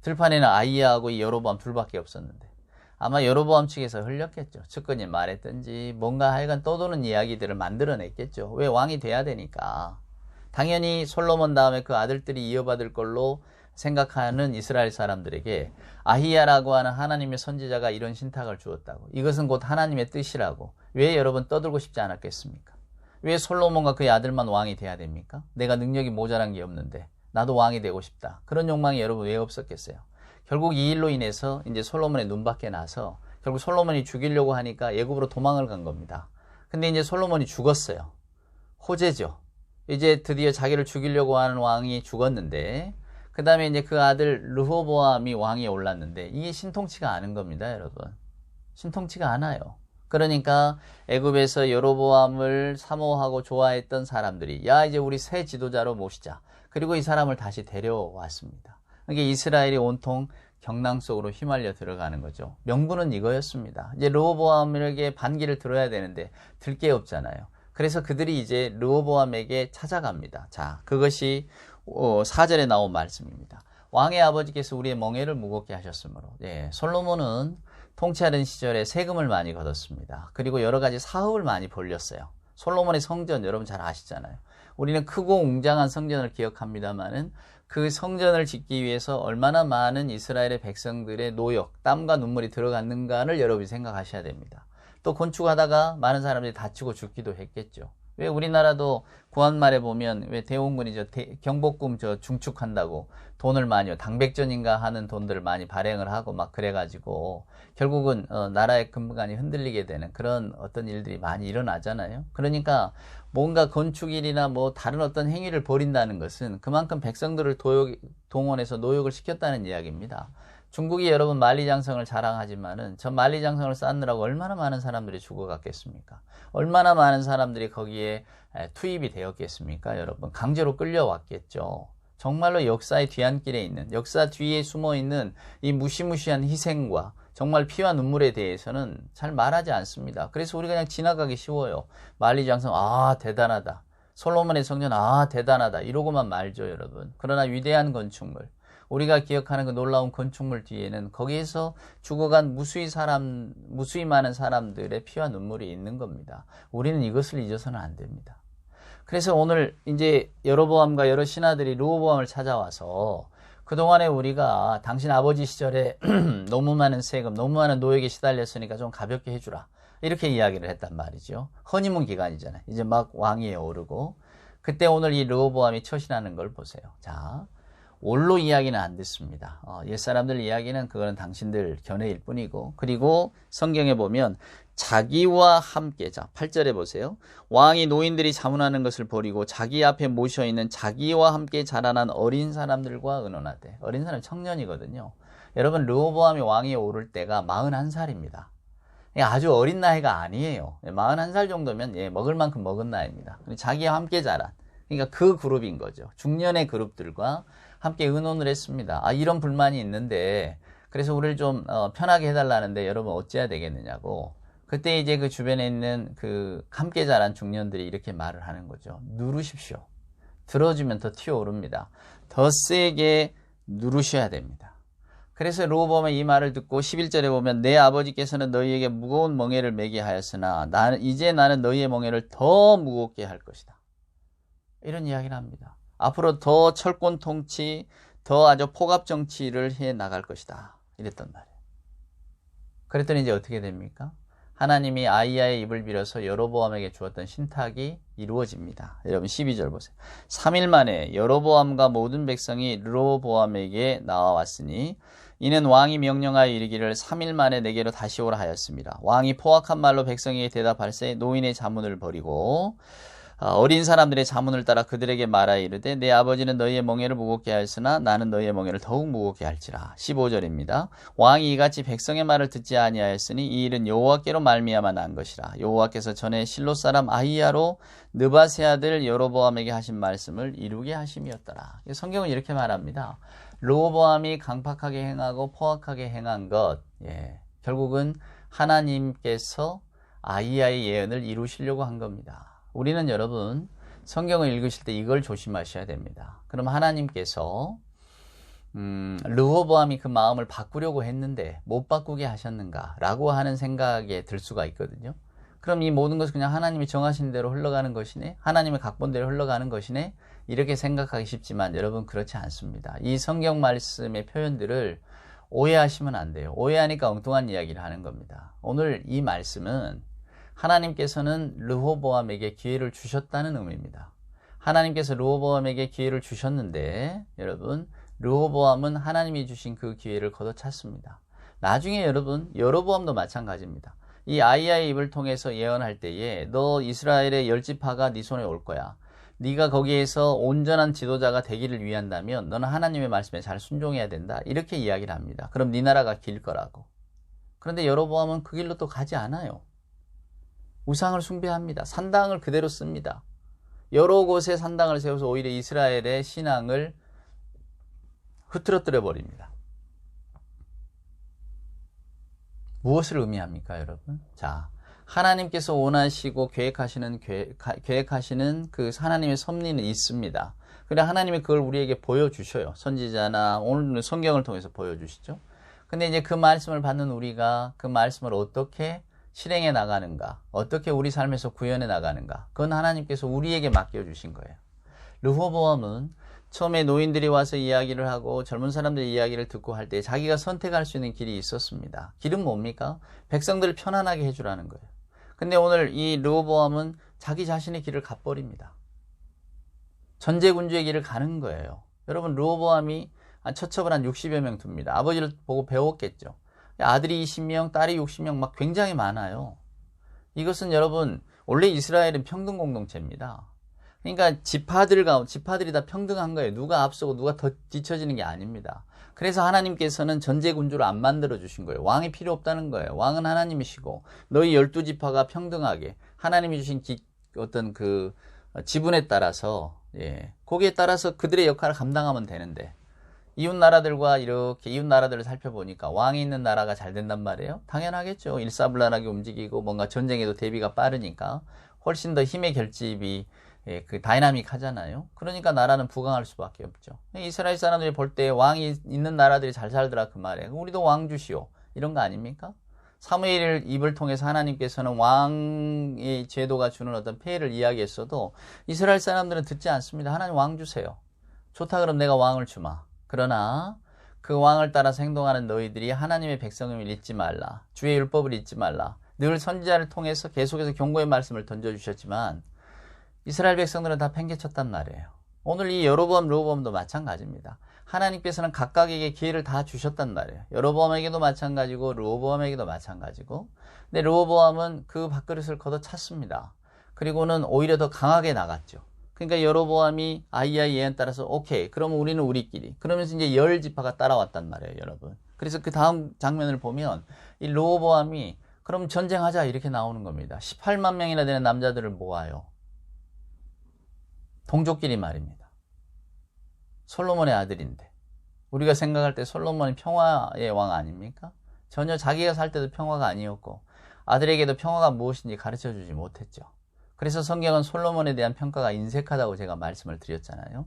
들판에는 아이야하고 이 여로보암 둘밖에 없었는데 아마 여로보암 측에서 흘렸겠죠. 측근이 말했든지 뭔가 하여간 떠도는 이야기들을 만들어냈겠죠. 왜 왕이 돼야 되니까. 당연히 솔로몬 다음에 그 아들들이 이어받을 걸로 생각하는 이스라엘 사람들에게 아히야라고 하는 하나님의 선지자가 이런 신탁을 주었다고. 이것은 곧 하나님의 뜻이라고. 왜 여러분 떠들고 싶지 않았겠습니까? 왜 솔로몬과 그의 아들만 왕이 돼야 됩니까? 내가 능력이 모자란 게 없는데 나도 왕이 되고 싶다. 그런 욕망이 여러분 왜 없었겠어요? 결국 이 일로 인해서 이제 솔로몬의 눈밖에 나서 결국 솔로몬이 죽이려고 하니까 애굽으로 도망을 간 겁니다. 근데 이제 솔로몬이 죽었어요. 호재죠. 이제 드디어 자기를 죽이려고 하는 왕이 죽었는데 그 다음에 이제 그 아들 르호보암이 왕위에 올랐는데 이게 신통치가 않은 겁니다, 여러분. 신통치가 않아요. 그러니까 애굽에서 여로보암을 사모하고 좋아했던 사람들이 야, 이제 우리 새 지도자로 모시자. 그리고 이 사람을 다시 데려왔습니다. 그러니까 이스라엘이 온통 경랑 속으로 휘말려 들어가는 거죠. 명분은 이거였습니다. 이제 르호보암에게 반기를 들어야 되는데 들 게 없잖아요. 그래서 그들이 이제 르호보암에게 찾아갑니다. 자, 그것이 4절에 나온 말씀입니다. 왕의 아버지께서 우리의 멍에를 무겁게 하셨으므로. 예, 솔로몬은 통치하던 시절에 세금을 많이 걷었습니다. 그리고 여러 가지 사업을 많이 벌렸어요. 솔로몬의 성전 여러분 잘 아시잖아요. 우리는 크고 웅장한 성전을 기억합니다만은 그 성전을 짓기 위해서 얼마나 많은 이스라엘의 백성들의 노역, 땀과 눈물이 들어갔는가를 여러분이 생각하셔야 됩니다. 또 건축하다가 많은 사람들이 다치고 죽기도 했겠죠. 왜 우리나라도 구한말에 보면 왜 대원군이 경복궁 중축한다고 돈을 많이요. 당백전인가 하는 돈들을 많이 발행을 하고 막 그래가지고 결국은 나라의 근간이 흔들리게 되는 그런 어떤 일들이 많이 일어나잖아요. 그러니까 뭔가 건축일이나 뭐 다른 어떤 행위를 벌인다는 것은 그만큼 백성들을 동원해서 노역을 시켰다는 이야기입니다. 중국이 여러분 만리장성을 자랑하지만은 저 만리장성을 쌓느라고 얼마나 많은 사람들이 죽어갔겠습니까? 얼마나 많은 사람들이 거기에 투입이 되었겠습니까? 여러분 강제로 끌려왔겠죠. 정말로 역사의 뒤안길에 있는, 역사 뒤에 숨어있는 이 무시무시한 희생과 정말 피와 눈물에 대해서는 잘 말하지 않습니다. 그래서 우리가 그냥 지나가기 쉬워요. 만리장성, 아, 대단하다. 솔로몬의 성전, 아, 대단하다. 이러고만 말죠, 여러분. 그러나 위대한 건축물, 우리가 기억하는 그 놀라운 건축물 뒤에는 거기에서 죽어간 무수히 많은 사람들의 피와 눈물이 있는 겁니다. 우리는 이것을 잊어서는 안 됩니다. 그래서 오늘 이제 여로보암과 여러 신하들이 르호보암을 찾아와서 그동안에 우리가 당신 아버지 시절에 너무 많은 세금, 너무 많은 노역에 시달렸으니까 좀 가볍게 해주라. 이렇게 이야기를 했단 말이죠. 허니문 기간이잖아요. 이제 막 왕위에 오르고. 그때 오늘 이 르호보암이 처신하는 걸 보세요. 자, 올로 이야기는 안 듣습니다. 옛사람들 이야기는 그거는 당신들 견해일 뿐이고, 그리고 성경에 보면 자기와 함께, 자 8절에 보세요. 왕이 노인들이 자문하는 것을 버리고 자기 앞에 모셔있는 자기와 함께 자라난 어린 사람들과 의논하되. 어린 사람 청년이거든요. 여러분, 르호보암이 왕위에 오를 때가 41살입니다. 아주 어린 나이가 아니에요. 41살 정도면 먹을 만큼 먹은 나이입니다. 자기와 함께 자란, 그러니까 그 그룹인 거죠. 중년의 그룹들과 함께 의논을 했습니다. 이런 불만이 있는데 그래서 우리를 좀 편하게 해달라는데 여러분 어찌해야 되겠느냐고. 그때 이제 그 주변에 있는 그 함께 자란 중년들이 이렇게 말을 하는 거죠. 누르십시오. 들어주면 더 튀어오릅니다. 더 세게 누르셔야 됩니다. 그래서 르호보암의 이 말을 듣고 11절에 보면 내 아버지께서는 너희에게 무거운 멍에를 매게 하였으나 이제 나는 너희의 멍에를 더 무겁게 할 것이다. 이런 이야기를 합니다. 앞으로 더 철권 통치, 더 아주 폭압 정치를 해 나갈 것이다. 이랬단 말이에요. 그랬더니 이제 어떻게 됩니까? 하나님이 아이야의 입을 빌어서 여로보암에게 주었던 신탁이 이루어집니다. 여러분 12절 보세요. 3일 만에 여로보암과 모든 백성이 르호보암에게 나와왔으니 이는 왕이 명령하여 이르기를 3일 만에 내게로 다시 오라 하였습니다. 왕이 포악한 말로 백성에게 대답할세 노인의 자문을 버리고 어린 사람들의 자문을 따라 그들에게 말하여 이르되 내 아버지는 너희의 멍에를 무겁게 하였으나 나는 너희의 멍에를 더욱 무겁게 할지라. 15절입니다. 왕이 이같이 백성의 말을 듣지 아니하였으니 이 일은 여호와께로 말미암아 난 것이라. 여호와께서 전에 실로 사람 아히야로 느밧의 아들 여로보암에게 하신 말씀을 이루게 하심이었더라. 성경은 이렇게 말합니다. 르호보암이 강팍하게 행하고 포악하게 행한 것, 결국은 하나님께서 아히야의 예언을 이루시려고 한 겁니다. 우리는 여러분 성경을 읽으실 때 이걸 조심하셔야 됩니다. 그럼 하나님께서 르호보암이 그 마음을 바꾸려고 했는데 못 바꾸게 하셨는가 라고 하는 생각에 들 수가 있거든요. 그럼 이 모든 것은 그냥 하나님이 정하신 대로 흘러가는 것이네, 하나님의 각본대로 흘러가는 것이네, 이렇게 생각하기 쉽지만 여러분 그렇지 않습니다. 이 성경 말씀의 표현들을 오해하시면 안 돼요. 오해하니까 엉뚱한 이야기를 하는 겁니다. 오늘 이 말씀은 하나님께서는 르호보암에게 기회를 주셨다는 의미입니다. 하나님께서 르호보암에게 기회를 주셨는데 여러분, 르호보암은 하나님이 주신 그 기회를 걷어찼습니다. 나중에 여러분, 여로보암도 마찬가지입니다. 이 아히야의 입을 통해서 예언할 때에 너 이스라엘의 10지파가 네 손에 올 거야. 네가 거기에서 온전한 지도자가 되기를 위한다면 너는 하나님의 말씀에 잘 순종해야 된다. 이렇게 이야기를 합니다. 그럼 네 나라가 길 거라고. 그런데 여로보암은 그 길로 또 가지 않아요. 우상을 숭배합니다. 산당을 그대로 씁니다. 여러 곳에 산당을 세워서 오히려 이스라엘의 신앙을 흐트러뜨려 버립니다. 무엇을 의미합니까, 여러분? 자, 하나님께서 원하시고 계획하시는 그 하나님의 섭리는 있습니다. 그래 하나님이 그걸 우리에게 보여주셔요. 선지자나 오늘 성경을 통해서 보여주시죠. 근데 이제 그 말씀을 받는 우리가 그 말씀을 어떻게 실행해 나가는가, 어떻게 우리 삶에서 구현해 나가는가, 그건 하나님께서 우리에게 맡겨주신 거예요. 르호보암은 처음에 노인들이 와서 이야기를 하고 젊은 사람들의 이야기를 듣고 할 때 자기가 선택할 수 있는 길이 있었습니다. 길은 뭡니까? 백성들을 편안하게 해주라는 거예요. 근데 오늘 이 르호보암은 자기 자신의 길을 가버립니다. 전제군주의 길을 가는 거예요. 여러분, 르호보암이 처첩을 한 60여 명 둡니다. 아버지를 보고 배웠겠죠. 아들이 20명, 딸이 60명, 막 굉장히 많아요. 이것은 여러분, 원래 이스라엘은 평등 공동체입니다. 그러니까 지파들이 다 평등한 거예요. 누가 앞서고 누가 더 뒤처지는 게 아닙니다. 그래서 하나님께서는 전제군주를 안 만들어 주신 거예요. 왕이 필요 없다는 거예요. 왕은 하나님이시고 너희 12지파가 평등하게 하나님이 주신 어떤 그 지분에 따라서 예, 거기에 따라서 그들의 역할을 감당하면 되는데 이웃 나라들과 이렇게 이웃 나라들을 살펴보니까 왕이 있는 나라가 잘 된단 말이에요. 당연하겠죠. 일사불란하게 움직이고 뭔가 전쟁에도 대비가 빠르니까 훨씬 더 힘의 결집이 예, 그 다이나믹하잖아요. 그러니까 나라는 부강할 수밖에 없죠. 이스라엘 사람들이 볼 때 왕이 있는 나라들이 잘 살더라 그 말이에요. 우리도 왕 주시오. 이런 거 아닙니까? 사무엘 입을 통해서 하나님께서는 왕의 제도가 주는 어떤 폐해를 이야기했어도 이스라엘 사람들은 듣지 않습니다. 하나님 왕 주세요. 좋다 그럼 내가 왕을 주마. 그러나 그 왕을 따라서 행동하는 너희들이 하나님의 백성임을 잊지 말라. 주의 율법을 잊지 말라. 늘 선지자를 통해서 계속해서 경고의 말씀을 던져주셨지만 이스라엘 백성들은 다 팽개쳤단 말이에요. 오늘 이 여로보암, 르호보암도 마찬가지입니다. 하나님께서는 각각에게 기회를 다 주셨단 말이에요. 여로보암에게도 마찬가지고 르호보암에게도 마찬가지고 근데 르호보암은 그 밥그릇을 걷어찼습니다. 그리고는 오히려 더 강하게 나갔죠. 그러니까 여로보암이 아이야의 예언 따라서 오케이 그러면 우리는 우리끼리 그러면서 이제 열 지파가 따라왔단 말이에요 여러분. 그래서 그 다음 장면을 보면 이 르호보암이 그럼 전쟁하자 이렇게 나오는 겁니다. 18만 명이나 되는 남자들을 모아요. 동족끼리 말입니다. 솔로몬의 아들인데 우리가 생각할 때 솔로몬이 평화의 왕 아닙니까? 전혀 자기가 살 때도 평화가 아니었고 아들에게도 평화가 무엇인지 가르쳐주지 못했죠. 그래서 성경은 솔로몬에 대한 평가가 인색하다고 제가 말씀을 드렸잖아요.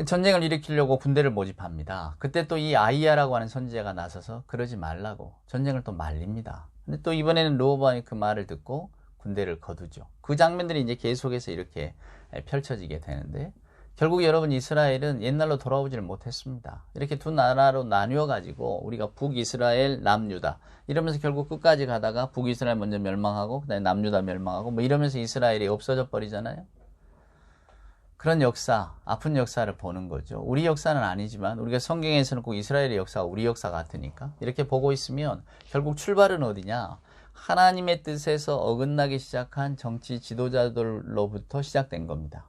전쟁을 일으키려고 군대를 모집합니다. 그때 또 이 아이야라고 하는 선지자가 나서서 그러지 말라고 전쟁을 또 말립니다. 근데 또 이번에는 르호보암이 그 말을 듣고 군대를 거두죠. 그 장면들이 이제 계속해서 이렇게 펼쳐지게 되는데 결국 여러분 이스라엘은 옛날로 돌아오지를 못했습니다. 이렇게 두 나라로 나뉘어 가지고 우리가 북이스라엘, 남유다 이러면서 결국 끝까지 가다가 북이스라엘 먼저 멸망하고 그다음에 남유다 멸망하고 뭐 이러면서 이스라엘이 없어져 버리잖아요. 그런 역사, 아픈 역사를 보는 거죠. 우리 역사는 아니지만 우리가 성경에서는 꼭 이스라엘의 역사가 우리 역사 같으니까 이렇게 보고 있으면 결국 출발은 어디냐? 하나님의 뜻에서 어긋나기 시작한 정치 지도자들로부터 시작된 겁니다.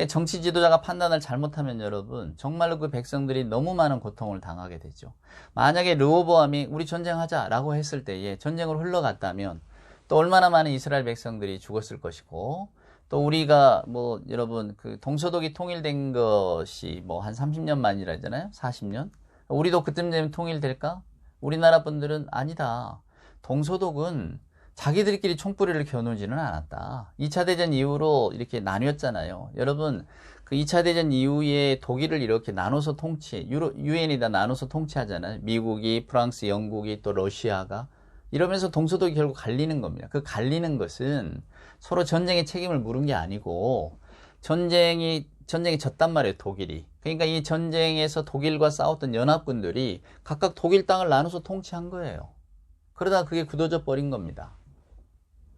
정치 지도자가 판단을 잘못하면 여러분 정말로 그 백성들이 너무 많은 고통을 당하게 되죠. 만약에 르호보암이 우리 전쟁하자라고 했을 때에 전쟁으로 흘러갔다면 또 얼마나 많은 이스라엘 백성들이 죽었을 것이고 또 우리가 뭐 여러분 그 동서독이 통일된 것이 뭐 한 30년 만이라잖아요. 40년. 우리도 그쯤 되면 통일될까? 우리나라 분들은 아니다. 동서독은 자기들끼리 총뿌리를 겨누지는 않았다. 2차 대전 이후로 이렇게 나뉘었잖아요. 여러분 그 2차 대전 이후에 독일을 이렇게 나눠서 유엔이 다 나눠서 통치하잖아요. 미국이, 프랑스, 영국이 또 러시아가 이러면서 동서독이 결국 갈리는 겁니다. 그 갈리는 것은 서로 전쟁의 책임을 물은 게 아니고 전쟁이 졌단 말이에요. 독일이. 그러니까 이 전쟁에서 독일과 싸웠던 연합군들이 각각 독일 땅을 나눠서 통치한 거예요. 그러다 그게 굳어져 버린 겁니다.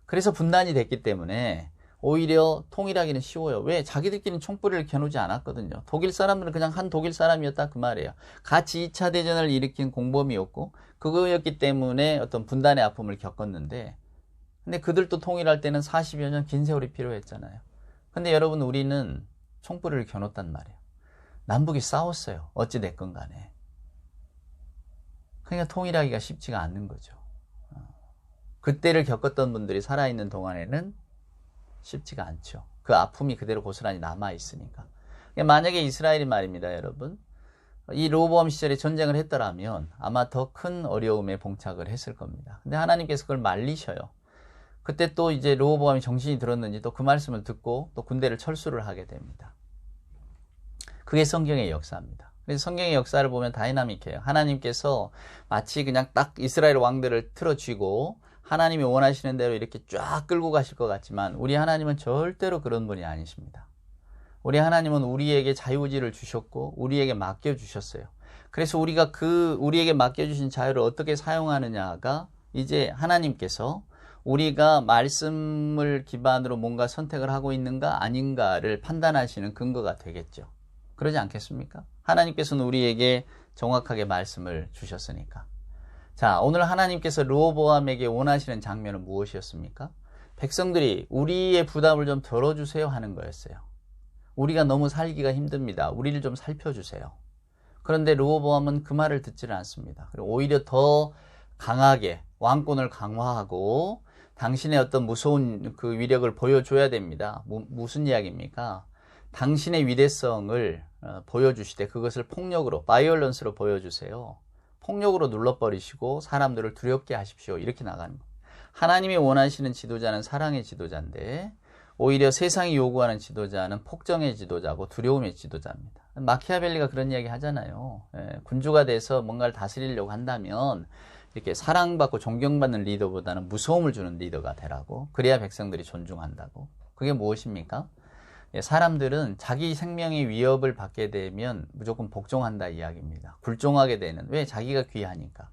그래서 분단이 됐기 때문에 오히려 통일하기는 쉬워요. 왜? 자기들끼리는 총뿌리를 겨누지 않았거든요. 독일 사람들은 그냥 한 독일 사람이었다 그 말이에요. 같이 2차 대전을 일으킨 공범이었고 그거였기 때문에 어떤 분단의 아픔을 겪었는데 근데 그들도 통일할 때는 40여 년 긴 세월이 필요했잖아요. 근데 여러분 우리는 총뿌리를 겨눴단 말이에요. 남북이 싸웠어요. 어찌 됐건 간에. 그러니까 통일하기가 쉽지가 않는 거죠. 그때를 겪었던 분들이 살아있는 동안에는 쉽지가 않죠. 그 아픔이 그대로 고스란히 남아있으니까. 만약에 이스라엘이 말입니다, 여러분. 이 르호보암 시절에 전쟁을 했더라면 아마 더 큰 어려움에 봉착을 했을 겁니다. 근데 하나님께서 그걸 말리셔요. 그때 또 이제 르호보암이 정신이 들었는지 또 그 말씀을 듣고 또 군대를 철수를 하게 됩니다. 그게 성경의 역사입니다. 그래서 성경의 역사를 보면 다이나믹해요. 하나님께서 마치 그냥 딱 이스라엘 왕들을 틀어쥐고 하나님이 원하시는 대로 이렇게 쫙 끌고 가실 것 같지만 우리 하나님은 절대로 그런 분이 아니십니다. 우리 하나님은 우리에게 자유의지를 주셨고 우리에게 맡겨주셨어요. 그래서 우리가 우리에게 맡겨주신 자유를 어떻게 사용하느냐가 이제 하나님께서 우리가 말씀을 기반으로 뭔가 선택을 하고 있는가 아닌가를 판단하시는 근거가 되겠죠. 그러지 않겠습니까? 하나님께서는 우리에게 정확하게 말씀을 주셨으니까. 자, 오늘 하나님께서 르호보암에게 원하시는 장면은 무엇이었습니까? 백성들이 우리의 부담을 좀 덜어주세요 하는 거였어요. 우리가 너무 살기가 힘듭니다. 우리를 좀 살펴주세요. 그런데 르호보암은 그 말을 듣지를 않습니다. 그리고 오히려 더 강하게 왕권을 강화하고 당신의 어떤 무서운 그 위력을 보여줘야 됩니다. 무슨 이야기입니까? 당신의 위대성을 보여주시되 그것을 폭력으로, 바이올런스로 보여주세요. 폭력으로 눌러버리시고 사람들을 두렵게 하십시오. 이렇게 나가는 거예요. 하나님이 원하시는 지도자는 사랑의 지도자인데 오히려 세상이 요구하는 지도자는 폭정의 지도자고 두려움의 지도자입니다. 마키아벨리가 그런 이야기 하잖아요. 군주가 돼서 뭔가를 다스리려고 한다면 이렇게 사랑받고 존경받는 리더보다는 무서움을 주는 리더가 되라고. 그래야 백성들이 존중한다고. 그게 무엇입니까? 사람들은 자기 생명의 위협을 받게 되면 무조건 복종한다 이야기입니다. 굴종하게 되는. 왜? 자기가 귀하니까.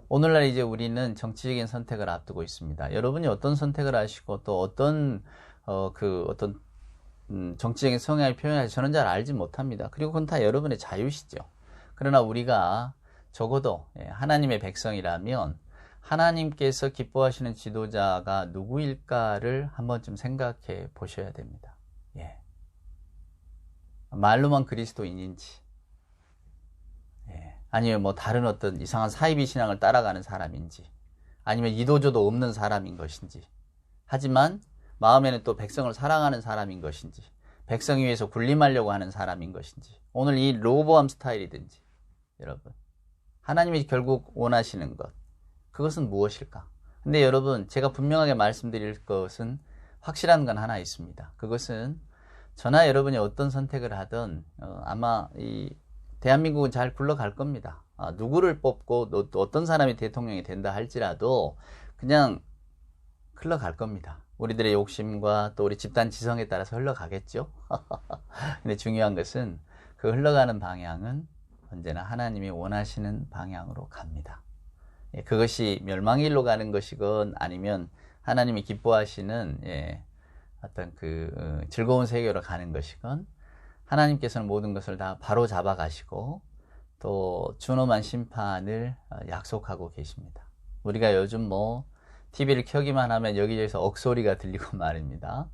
오늘날 이제 우리는 정치적인 선택을 앞두고 있습니다. 여러분이 어떤 선택을 하시고 또 어떤 정치적인 성향을 표현할지 저는 잘 알지 못합니다. 그리고 그건 다 여러분의 자유시죠. 그러나 우리가 적어도 하나님의 백성이라면 하나님께서 기뻐하시는 지도자가 누구일까를 한 번쯤 생각해 보셔야 됩니다. 말로만 그리스도인인지, 아니면 뭐 다른 어떤 이상한 사이비 신앙을 따라가는 사람인지, 아니면 이도저도 없는 사람인 것인지, 하지만 마음에는 또 백성을 사랑하는 사람인 것인지, 백성을 위해서 군림하려고 하는 사람인 것인지, 오늘 이 로보암 스타일이든지, 여러분 하나님이 결국 원하시는 것, 그것은 무엇일까? 근데 여러분, 제가 분명하게 말씀드릴 것은 확실한 건 하나 있습니다. 그것은 저나 여러분이 어떤 선택을 하든 아마 이 대한민국은 잘 굴러갈 겁니다. 누구를 뽑고 또 어떤 사람이 대통령이 된다 할지라도 그냥 흘러갈 겁니다. 우리들의 욕심과 또 우리 집단 지성에 따라서 흘러가겠죠. 근데 중요한 것은 그 흘러가는 방향은 언제나 하나님이 원하시는 방향으로 갑니다. 그것이 멸망의 일로 가는 것이건 아니면 하나님이 기뻐하시는 어떤 즐거운 세계로 가는 것이건 하나님께서는 모든 것을 다 바로 잡아 가시고 또 준엄한 심판을 약속하고 계십니다. 우리가 요즘 뭐 TV를 켜기만 하면 여기저기서 억소리가 들리고 말입니다.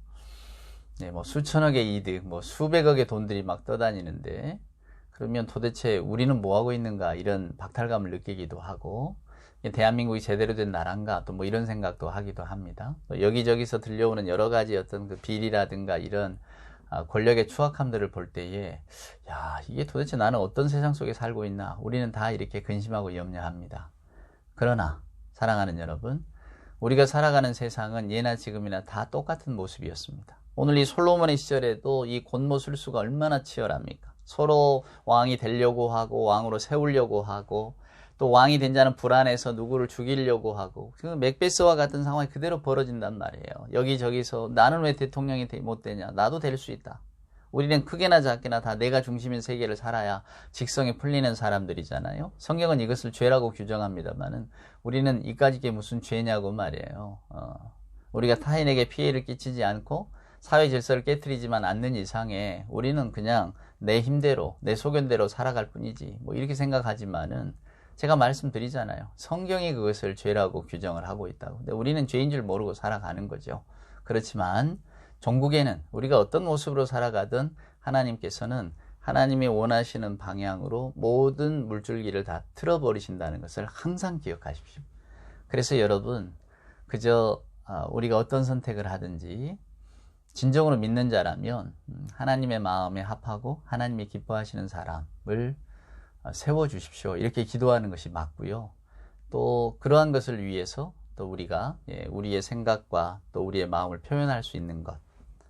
뭐 수천억의 이득, 뭐 수백억의 돈들이 막 떠다니는데 그러면 도대체 우리는 뭐 하고 있는가 이런 박탈감을 느끼기도 하고 대한민국이 제대로 된 나라인가 또 뭐 이런 생각도 하기도 합니다. 여기저기서 들려오는 여러 가지 어떤 비리라든가 이런 권력의 추악함들을 볼 때에 이게 도대체 나는 어떤 세상 속에 살고 있나 우리는 다 이렇게 근심하고 염려합니다. 그러나 사랑하는 여러분, 우리가 살아가는 세상은 예나 지금이나 다 똑같은 모습이었습니다. 오늘 이 솔로몬의 시절에도 이 권모술수가 얼마나 치열합니까? 서로 왕이 되려고 하고 왕으로 세우려고 하고 또 왕이 된 자는 불안해서 누구를 죽이려고 하고 그 맥베스와 같은 상황이 그대로 벌어진단 말이에요. 여기저기서 나는 왜 대통령이 못 되냐? 나도 될 수 있다. 우리는 크게나 작게나 다 내가 중심인 세계를 살아야 직성이 풀리는 사람들이잖아요. 성경은 이것을 죄라고 규정합니다만은 우리는 이까짓 게 무슨 죄냐고 말이에요. 우리가 타인에게 피해를 끼치지 않고 사회 질서를 깨트리지만 않는 이상에 우리는 그냥 내 힘대로 내 소견대로 살아갈 뿐이지 뭐 이렇게 생각하지만은 제가 말씀드리잖아요. 성경이 그것을 죄라고 규정을 하고 있다고. 근데 우리는 죄인 줄 모르고 살아가는 거죠. 그렇지만 종국에는 우리가 어떤 모습으로 살아가든 하나님께서는 하나님이 원하시는 방향으로 모든 물줄기를 다 틀어버리신다는 것을 항상 기억하십시오. 그래서 여러분, 그저 우리가 어떤 선택을 하든지 진정으로 믿는 자라면 하나님의 마음에 합하고 하나님이 기뻐하시는 사람을 세워주십시오. 이렇게 기도하는 것이 맞고요. 또 그러한 것을 위해서 또 우리가 우리의 생각과 또 우리의 마음을 표현할 수 있는 것.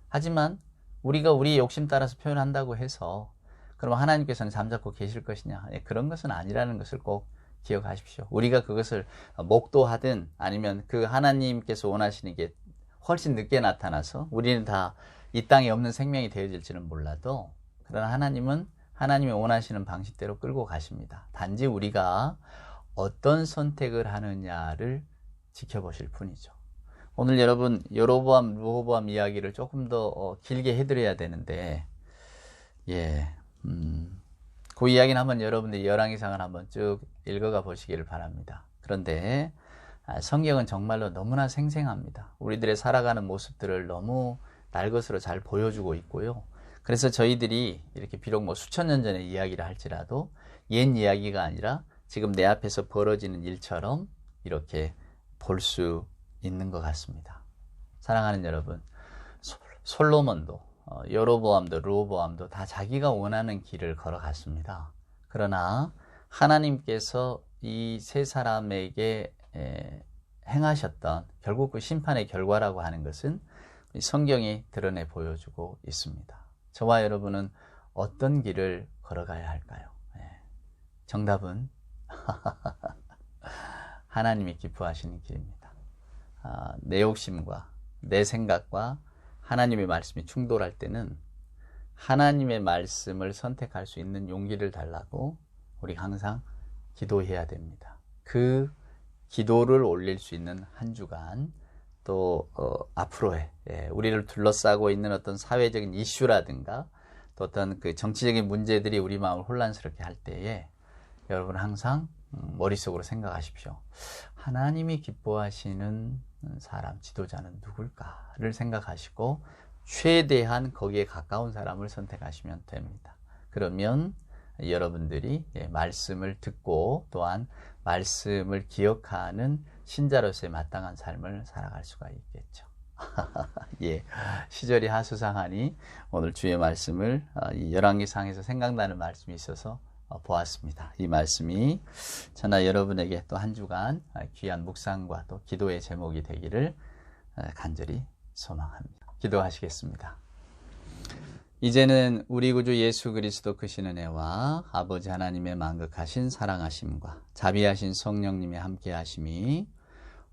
하지만 우리가 우리의 욕심 따라서 표현한다고 해서 그럼 하나님께서는 잠자코 계실 것이냐? 그런 것은 아니라는 것을 꼭 기억하십시오. 우리가 그것을 목도하든 아니면 그 하나님께서 원하시는 게 훨씬 늦게 나타나서 우리는 다 이 땅에 없는 생명이 되어질지는 몰라도 그러나 하나님은 하나님이 원하시는 방식대로 끌고 가십니다. 단지 우리가 어떤 선택을 하느냐를 지켜보실 뿐이죠. 오늘 여러분 여로보암, 르호보암 이야기를 조금 더 길게 해드려야 되는데 그 이야기는 한번 여러분들이 열왕기상을 한번 쭉 읽어가 보시기를 바랍니다. 그런데 성경은 정말로 너무나 생생합니다. 우리들의 살아가는 모습들을 너무 날것으로 잘 보여주고 있고요. 그래서 저희들이 이렇게 비록 뭐 수천 년 전의 이야기를 할지라도 옛 이야기가 아니라 지금 내 앞에서 벌어지는 일처럼 이렇게 볼 수 있는 것 같습니다. 사랑하는 여러분, 솔로몬도 여로보암도 르호보암도 다 자기가 원하는 길을 걸어갔습니다. 그러나 하나님께서 이 세 사람에게 행하셨던 결국 그 심판의 결과라고 하는 것은 성경이 드러내 보여주고 있습니다. 저와 여러분은 어떤 길을 걸어가야 할까요? 정답은 하나님이 기뻐하시는 길입니다. 내 욕심과 내 생각과 하나님의 말씀이 충돌할 때는 하나님의 말씀을 선택할 수 있는 용기를 달라고 우리 항상 기도해야 됩니다. 그 기도를 올릴 수 있는 한 주간 또 앞으로의 우리를 둘러싸고 있는 어떤 사회적인 이슈라든가 또 어떤 그 정치적인 문제들이 우리 마음을 혼란스럽게 할 때에 여러분 항상 머릿속으로 생각하십시오. 하나님이 기뻐하시는 사람, 지도자는 누굴까를 생각하시고 최대한 거기에 가까운 사람을 선택하시면 됩니다. 그러면 여러분들이 말씀을 듣고 또한 말씀을 기억하는 신자로서의 마땅한 삶을 살아갈 수가 있겠죠. 시절이 하수상하니 오늘 주의 말씀을 열왕기상에서 생각나는 말씀이 있어서 보았습니다. 이 말씀이 저나 여러분에게 또 한 주간 귀한 묵상과 또 기도의 제목이 되기를 간절히 소망합니다. 기도하시겠습니다. 이제는 우리 구주 예수 그리스도 크신 은혜와 아버지 하나님의 만극하신 사랑하심과 자비하신 성령님의 함께하심이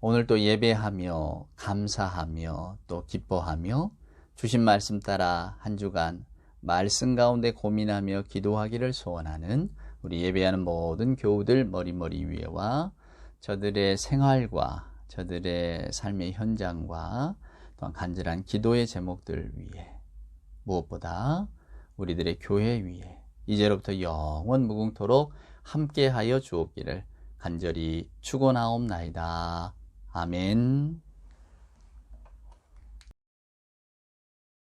오늘 또 예배하며 감사하며 또 기뻐하며 주신 말씀 따라 한 주간 말씀 가운데 고민하며 기도하기를 소원하는 우리 예배하는 모든 교우들 머리 위에와 저들의 생활과 저들의 삶의 현장과 또한 간절한 기도의 제목들 위에 무엇보다 우리들의 교회 위에 이제로부터 영원 무궁토록 함께하여 주옵기를 간절히 축원하옵나이다. 아멘.